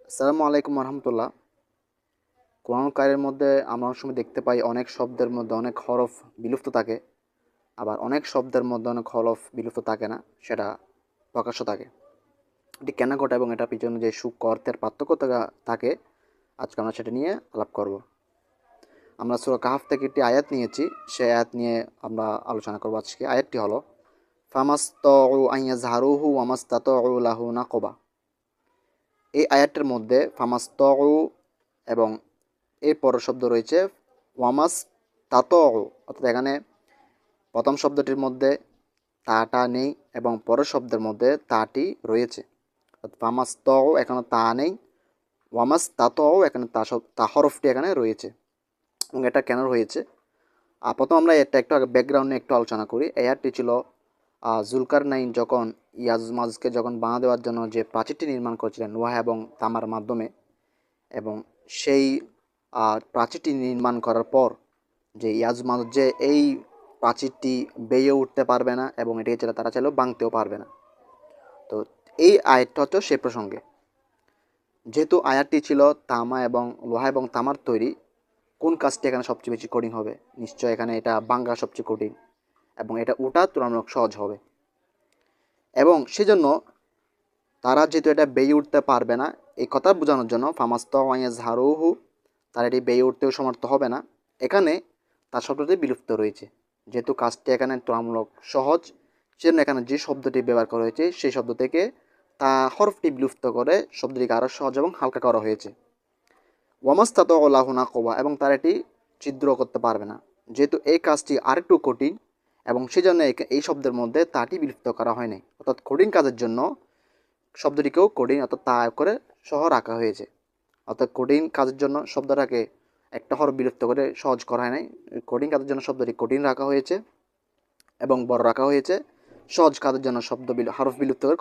আসসালামু আলাইকুম রহমতুল্লাহ। কোরআন কারিমের মধ্যে আমরা অনেক সময় দেখতে পাই অনেক শব্দের মধ্যে অনেক হরফ বিলুপ্ত থাকে, আবার অনেক শব্দের মধ্যে অনেক হরফ বিলুপ্ত থাকে না, সেটা প্রকাশ্য থাকে। এটি কেন ঘটে এবং এটার পিছনে যে সূক্ষ্ম অর্থের পার্থক্য থাকে, আজকে আমরা সেটা নিয়ে আলাপ করব। আমরা সূরা কাহাফ থেকে একটি আয়াত নিয়েছি, সেই আয়াত নিয়ে আমরা আলোচনা করব। আজকে আয়াতটি হলো ফামাস্তাউ আন ইয়াজহারুহু ওয়ামাস্তাতাউ লাহু নাকবা। এই আয়াতটির মধ্যে ফামাস্তাউ এবং এর পরের শব্দ রয়েছে ওয়ামাস তাতউ, অর্থাৎ এখানে প্রথম শব্দটির মধ্যে তাটা নেই এবং পরের শব্দের মধ্যে তাটি রয়েছে। ফামাস তউ এখানে তা নেই, ওয়ামাস তাতউ এখানে তা হরফটি এখানে রয়েছে। এবং এটা কেন রয়েছে, প্রথম আমরা এটা একটু আগে ব্যাকগ্রাউন্ডে একটু আলোচনা করি। এই আয়াতটি ছিল জুলকারনাইন যখন ইয়াজমাজকে যখন বাঁধা দেওয়ার জন্য যে প্রাচীরটি নির্মাণ করেছিলেন লোহা এবং তামার মাধ্যমে, এবং সেই প্রাচীরটি নির্মাণ করার পর যে ইয়াজমাজ যে এই প্রাচীরটি বেয়ে উঠতে পারবে না এবং এটিকে তারা চাইলেও ভাঙতেও পারবে না। তো এই আয়াতটা হচ্ছে সে প্রসঙ্গে, যেহেতু আয়াতটি ছিল তামা এবং লোহা এবং তামার তৈরি, কোন কাজটি এখানে সবচেয়ে বেশি কঠিন হবে? নিশ্চয় এখানে এটা ভাঙা সবচেয়ে কঠিন এবং এটা উঠা তুলনামূলক সহজ হবে। এবং সেজন্য তারা যেহেতু এটা বেয়ে উঠতে পারবে না, এই কথা বোঝানোর জন্য ফামাস্তাহু, তারা এটি বেয়ে উঠতেও সমর্থ হবে না, এখানে তার শব্দটি বিলুপ্ত রয়েছে। যেহেতু কাজটি এখানে তুলনামূলক সহজ, সেজন্য এখানে যে শব্দটি ব্যবহার করা হয়েছে সেই শব্দ থেকে তা হরফটি বিলুপ্ত করে শব্দটিকে আরও সহজ এবং হালকা করা হয়েছে। ওয়ামাস্তাত লাহুনা কোবা, এবং তারা এটি ছিদ্র করতে পারবে না। যেহেতু এই কাজটি আরেকটু কঠিন এবং সেজন্য এই শব্দের মধ্যে তাটি বিলুপ্ত করা হয়নি, অর্থাৎ কঠিন কাজের জন্য শব্দটিকেও কঠিন অর্থাৎ তা করে সহ রাখা হয়েছে। অর্থাৎ কঠিন কাজের জন্য শব্দটাকে একটা হরফ বিলুপ্ত করে সহজ করা হয় নাই, কঠিন কাজের জন্য শব্দটি কঠিন রাখা হয়েছে এবং বড় রাখা হয়েছে। সহজ কাজের জন্য হরফ বিলুপ্ত করে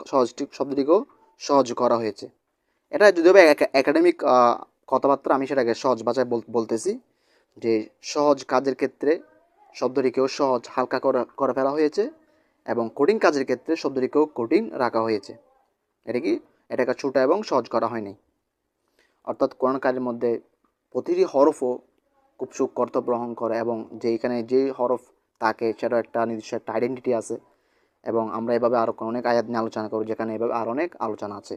শব্দটিকেও সহজ করা হয়েছে। এটা যদিও একাডেমিক কথাবার্তা, আমি সেটাকে সহজ ভাষায় বলতেছি যে সহজ কাজের ক্ষেত্রে শব্দটিকেও সহজ হালকা করে ফেলা হয়েছে এবং কঠিন কাজের ক্ষেত্রে শব্দটিকেও কঠিন রাখা হয়েছে। এটাকে ছোট এবং সহজ করা হয়নি। অর্থাৎ কোরআন কাজের মধ্যে প্রতিটি হরফও খুব সূক্ষ্ম অর্থ বহন করে এবং এখানে যে হরফ থাকে সেটা একটা নির্দিষ্ট একটা আইডেন্টিটি আছে। এবং আমরা এভাবে আরও অনেক আয়াত নিয়ে আলোচনা করব, যেখানে এভাবে আরও অনেক আলোচনা আছে।